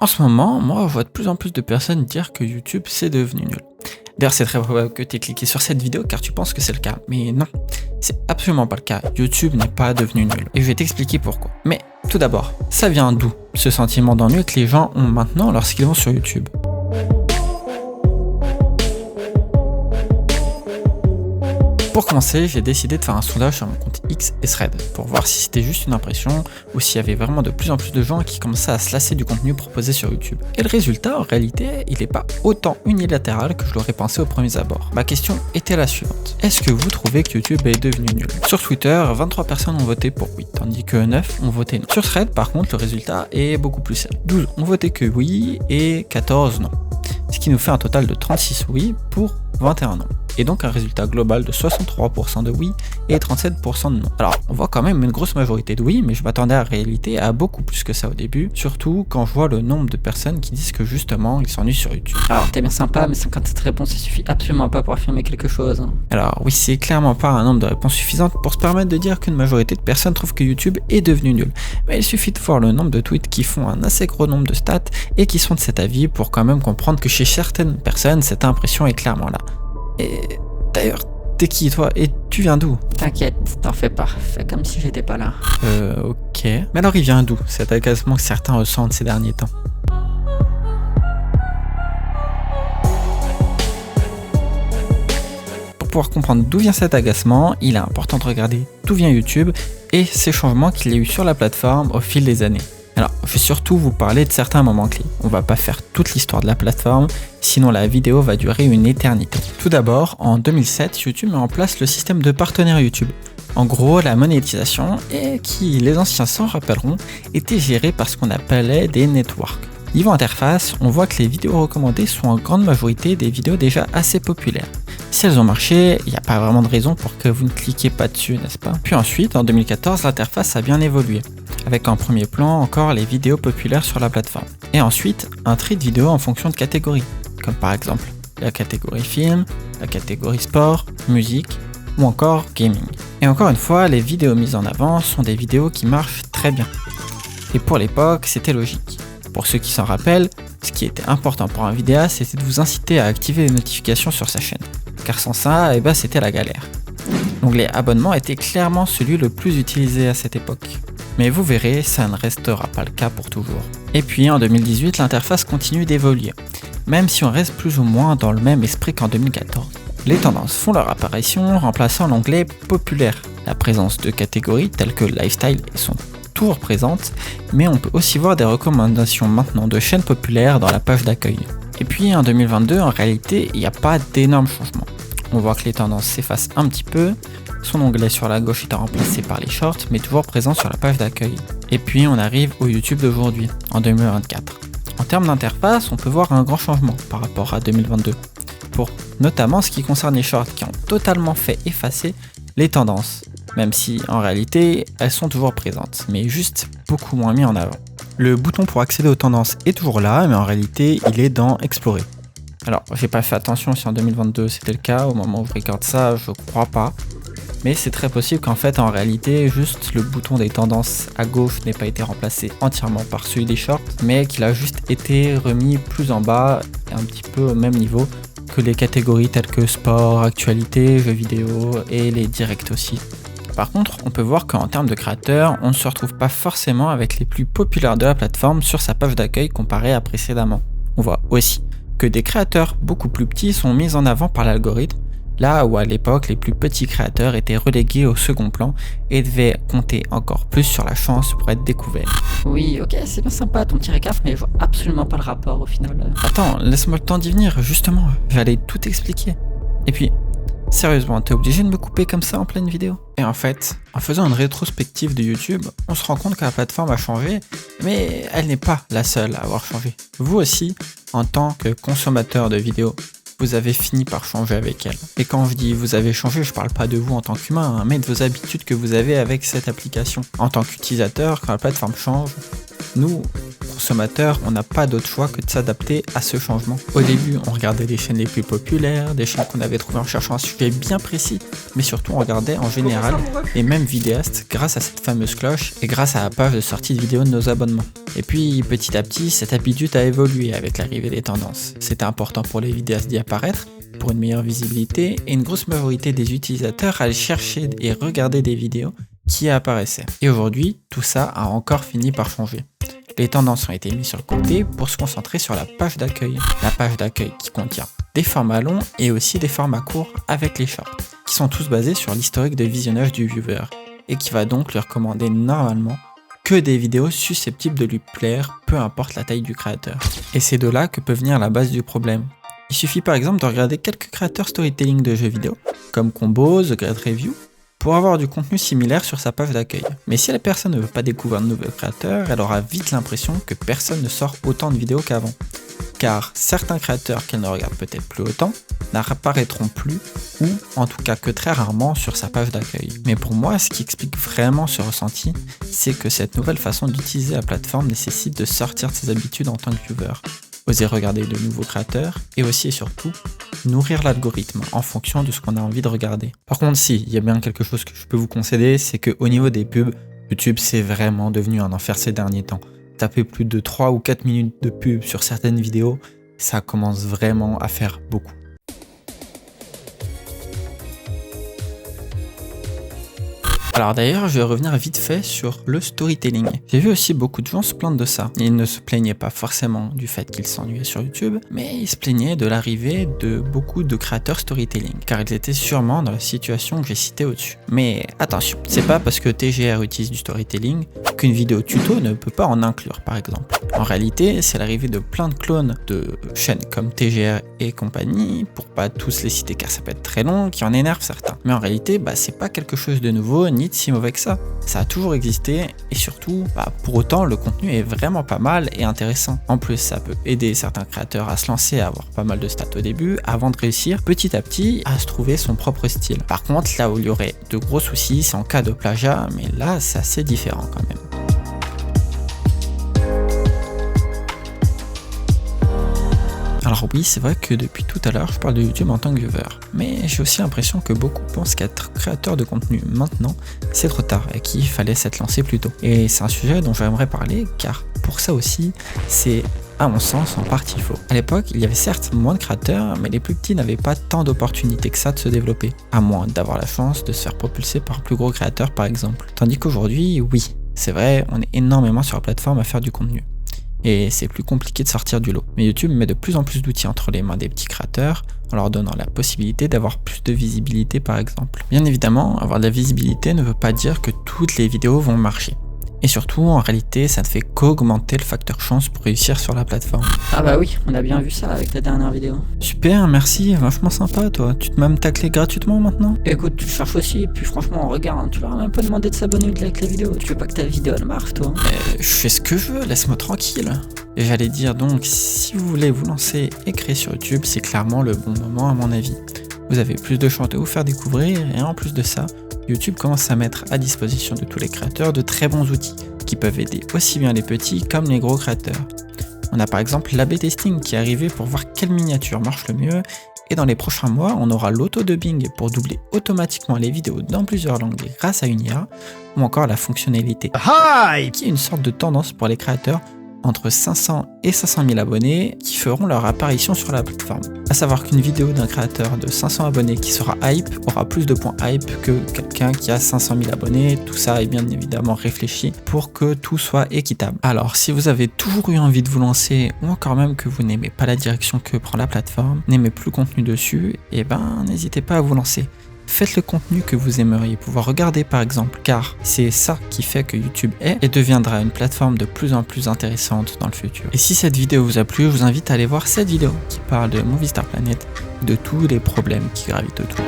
En ce moment, moi, je vois de plus en plus de personnes dire que YouTube, c'est devenu nul. D'ailleurs, c'est très probable que tu aies cliqué sur cette vidéo car tu penses que c'est le cas. Mais non, c'est absolument pas le cas. YouTube n'est pas devenu nul. Et je vais t'expliquer pourquoi. Mais tout d'abord, ça vient d'où ce sentiment d'ennui que les gens ont maintenant lorsqu'ils vont sur YouTube? Pour commencer, j'ai décidé de faire un sondage sur mon compte X et Thread pour voir si c'était juste une impression ou s'il y avait vraiment de plus en plus de gens qui commençaient à se lasser du contenu proposé sur YouTube. Et le résultat, en réalité, il n'est pas autant unilatéral que je l'aurais pensé au premier abord. Ma question était la suivante. Est-ce que vous trouvez que YouTube est devenu nul? Sur Twitter, 23 personnes ont voté pour oui, tandis que 9 ont voté non. Sur Thread, par contre, le résultat est beaucoup plus serré. 12 ont voté que oui et 14 non. Ce qui nous fait un total de 36 oui pour 21 non. Et donc un résultat global de 63% de oui et 37% de non. Alors on voit quand même une grosse majorité de oui, mais je m'attendais en réalité à beaucoup plus que ça au début, surtout quand je vois le nombre de personnes qui disent que justement ils s'ennuient sur YouTube. Alors t'es bien sympa, mais 57 réponses ça suffit absolument pas pour affirmer quelque chose. Alors oui, c'est clairement pas un nombre de réponses suffisantes pour se permettre de dire qu'une majorité de personnes trouvent que YouTube est devenu nul. Mais il suffit de voir le nombre de tweets qui font un assez gros nombre de stats et qui sont de cet avis pour quand même comprendre que chez certaines personnes cette impression est clairement là. Et d'ailleurs, t'es qui toi? Et tu viens d'où? T'inquiète, t'en fais pas, fais comme si j'étais pas là. Ok. Mais alors il vient d'où cet agacement que certains ressentent ces derniers temps? Pour pouvoir comprendre d'où vient cet agacement, il est important de regarder d'où vient YouTube et ces changements qu'il y a eu sur la plateforme au fil des années. Alors, je vais surtout vous parler de certains moments clés. On va pas faire toute l'histoire de la plateforme, sinon la vidéo va durer une éternité. Tout d'abord, en 2007, YouTube met en place le système de partenaire YouTube. En gros, la monétisation, et qui, les anciens s'en rappelleront, était gérée par ce qu'on appelait des networks. Niveau interface, on voit que les vidéos recommandées sont en grande majorité des vidéos déjà assez populaires. Si elles ont marché, il n'y a pas vraiment de raison pour que vous ne cliquiez pas dessus, n'est-ce pas? Puis ensuite, en 2014, l'interface a bien évolué, avec en premier plan encore les vidéos populaires sur la plateforme. Et ensuite, un tri de vidéos en fonction de catégories, comme par exemple la catégorie film, la catégorie sport, musique ou encore gaming. Et encore une fois, les vidéos mises en avant sont des vidéos qui marchent très bien. Et pour l'époque, c'était logique. Pour ceux qui s'en rappellent, ce qui était important pour un vidéaste, c'était de vous inciter à activer les notifications sur sa chaîne. Car sans ça, c'était la galère. L'onglet abonnement était clairement celui le plus utilisé à cette époque. Mais vous verrez, ça ne restera pas le cas pour toujours. Et puis en 2018, l'interface continue d'évoluer, même si on reste plus ou moins dans le même esprit qu'en 2014. Les tendances font leur apparition, remplaçant l'onglet populaire. La présence de catégories telles que lifestyle sont toujours présentes, mais on peut aussi voir des recommandations maintenant de chaînes populaires dans la page d'accueil. Et puis en 2022, en réalité, il n'y a pas d'énormes changements. On voit que les tendances s'effacent un petit peu, son onglet sur la gauche est remplacé par les shorts, mais toujours présent sur la page d'accueil. Et puis on arrive au YouTube d'aujourd'hui, en 2024. En termes d'interface, on peut voir un grand changement par rapport à 2022, pour notamment ce qui concerne les shorts qui ont totalement fait effacer les tendances, même si en réalité elles sont toujours présentes, mais juste beaucoup moins mis en avant. Le bouton pour accéder aux tendances est toujours là, mais en réalité il est dans Explorer. Alors j'ai pas fait attention si en 2022 c'était le cas, au moment où je regarde ça je crois pas, mais c'est très possible qu'en fait en réalité juste le bouton des tendances à gauche n'ait pas été remplacé entièrement par celui des shorts, mais qu'il a juste été remis plus en bas, un petit peu au même niveau que les catégories telles que sport, actualité, jeux vidéo et les directs aussi. Par contre, on peut voir qu'en termes de créateurs, on ne se retrouve pas forcément avec les plus populaires de la plateforme sur sa page d'accueil comparé à précédemment. On voit aussi que des créateurs beaucoup plus petits sont mis en avant par l'algorithme, là où à l'époque les plus petits créateurs étaient relégués au second plan et devaient compter encore plus sur la chance pour être découverts. Oui, ok, c'est bien sympa ton petit récap, mais je vois absolument pas le rapport au final. Attends, laisse-moi le temps d'y venir, justement, j'allais tout expliquer. Et puis, sérieusement, t'es obligé de me couper comme ça en pleine vidéo? Et en fait, en faisant une rétrospective de YouTube, on se rend compte que la plateforme a changé, mais elle n'est pas la seule à avoir changé. Vous aussi, en tant que consommateur de vidéos, vous avez fini par changer avec elle. Et quand je dis vous avez changé, je parle pas de vous en tant qu'humain, mais de vos habitudes que vous avez avec cette application. En tant qu'utilisateur, quand la plateforme change, nous, consommateur, on n'a pas d'autre choix que de s'adapter à ce changement. Au début, on regardait les chaînes les plus populaires, des chaînes qu'on avait trouvées en cherchant un sujet bien précis, mais surtout on regardait en général les mêmes vidéastes grâce à cette fameuse cloche et grâce à la page de sortie de vidéos de nos abonnements. Et puis petit à petit, cette habitude a évolué avec l'arrivée des tendances. C'était important pour les vidéastes d'y apparaître, pour une meilleure visibilité, et une grosse majorité des utilisateurs allaient chercher et regarder des vidéos qui apparaissaient. Et aujourd'hui, tout ça a encore fini par changer. Les tendances ont été mises sur le côté pour se concentrer sur la page d'accueil. La page d'accueil qui contient des formats longs et aussi des formats courts avec les shorts, qui sont tous basés sur l'historique de visionnage du viewer, et qui va donc lui recommander normalement que des vidéos susceptibles de lui plaire, peu importe la taille du créateur. Et c'est de là que peut venir la base du problème. Il suffit par exemple de regarder quelques créateurs storytelling de jeux vidéo, comme Combo, The Great Review, pour avoir du contenu similaire sur sa page d'accueil. Mais si la personne ne veut pas découvrir de nouveaux créateurs, elle aura vite l'impression que personne ne sort autant de vidéos qu'avant. Car certains créateurs qu'elle ne regarde peut-être plus autant n'apparaîtront plus, ou en tout cas que très rarement sur sa page d'accueil. Mais pour moi, ce qui explique vraiment ce ressenti, c'est que cette nouvelle façon d'utiliser la plateforme nécessite de sortir de ses habitudes en tant que viewer, oser regarder de nouveaux créateurs, et aussi et surtout nourrir l'algorithme en fonction de ce qu'on a envie de regarder. Par contre, si, il y a bien quelque chose que je peux vous concéder, c'est qu'au niveau des pubs, YouTube c'est vraiment devenu un enfer ces derniers temps. Taper plus de 3 ou 4 minutes de pub sur certaines vidéos, ça commence vraiment à faire beaucoup. Alors d'ailleurs, je vais revenir vite fait sur le storytelling. J'ai vu aussi beaucoup de gens se plaindre de ça. Ils ne se plaignaient pas forcément du fait qu'ils s'ennuyaient sur YouTube, mais ils se plaignaient de l'arrivée de beaucoup de créateurs storytelling, car ils étaient sûrement dans la situation que j'ai citée au-dessus. Mais attention, c'est pas parce que TGR utilise du storytelling qu'une vidéo tuto ne peut pas en inclure par exemple. En réalité, c'est l'arrivée de plein de clones de chaînes comme TGR et compagnie, pour pas tous les citer car ça peut être très long, qui en énerve certains. Mais en réalité, c'est pas quelque chose de nouveau ni si mauvais que ça. Ça a toujours existé et surtout, pour autant, le contenu est vraiment pas mal et intéressant. En plus, ça peut aider certains créateurs à se lancer, à avoir pas mal de stats au début, avant de réussir petit à petit à se trouver son propre style. Par contre, là où il y aurait de gros soucis, c'est en cas de plagiat, mais là, c'est assez différent quand même. Alors oui, c'est vrai que depuis tout à l'heure, je parle de YouTube en tant que viewer, mais j'ai aussi l'impression que beaucoup pensent qu'être créateur de contenu maintenant, c'est trop tard et qu'il fallait s'être lancé plus tôt. Et c'est un sujet dont j'aimerais parler, car pour ça aussi, c'est à mon sens en partie faux. À l'époque, il y avait certes moins de créateurs, mais les plus petits n'avaient pas tant d'opportunités que ça de se développer, à moins d'avoir la chance de se faire propulser par un plus gros créateur par exemple. Tandis qu'aujourd'hui, oui, c'est vrai, on est énormément sur la plateforme à faire du contenu. Et c'est plus compliqué de sortir du lot. Mais YouTube met de plus en plus d'outils entre les mains des petits créateurs, en leur donnant la possibilité d'avoir plus de visibilité par exemple. Bien évidemment, avoir de la visibilité ne veut pas dire que toutes les vidéos vont marcher. Et surtout, en réalité, ça ne fait qu'augmenter le facteur chance pour réussir sur la plateforme. Ah bah oui, on a bien vu ça avec ta dernière vidéo. Super, merci, vachement sympa toi. Tu te m'as même taclé gratuitement maintenant? Écoute, tu cherches aussi, et puis franchement, regarde, tu leur as même pas demandé de s'abonner ou de like la vidéo. Tu veux pas que ta vidéo elle marche, toi? Je fais ce que je veux, laisse-moi tranquille. Et j'allais dire donc, si vous voulez vous lancer et créer sur YouTube, c'est clairement le bon moment à mon avis. Vous avez plus de chances de vous faire découvrir, et en plus de ça, YouTube commence à mettre à disposition de tous les créateurs de très bons outils qui peuvent aider aussi bien les petits comme les gros créateurs. On a par exemple l'A/B testing qui est arrivé pour voir quelle miniature marche le mieux, et dans les prochains mois, on aura l'auto-dubbing pour doubler automatiquement les vidéos dans plusieurs langues grâce à une IA, ou encore la fonctionnalité Hi qui est une sorte de tendance pour les créateurs entre 500 et 500 000 abonnés qui feront leur apparition sur la plateforme. A savoir qu'une vidéo d'un créateur de 500 abonnés qui sera hype aura plus de points hype que quelqu'un qui a 500 000 abonnés. Tout ça est bien évidemment réfléchi pour que tout soit équitable. Alors si vous avez toujours eu envie de vous lancer, ou encore même que vous n'aimez pas la direction que prend la plateforme, n'aimez plus le contenu dessus, n'hésitez pas à vous lancer. Faites le contenu que vous aimeriez pouvoir regarder par exemple, car c'est ça qui fait que YouTube est et deviendra une plateforme de plus en plus intéressante dans le futur. Et si cette vidéo vous a plu, je vous invite à aller voir cette vidéo qui parle de Movie Star Planet, de tous les problèmes qui gravitent autour.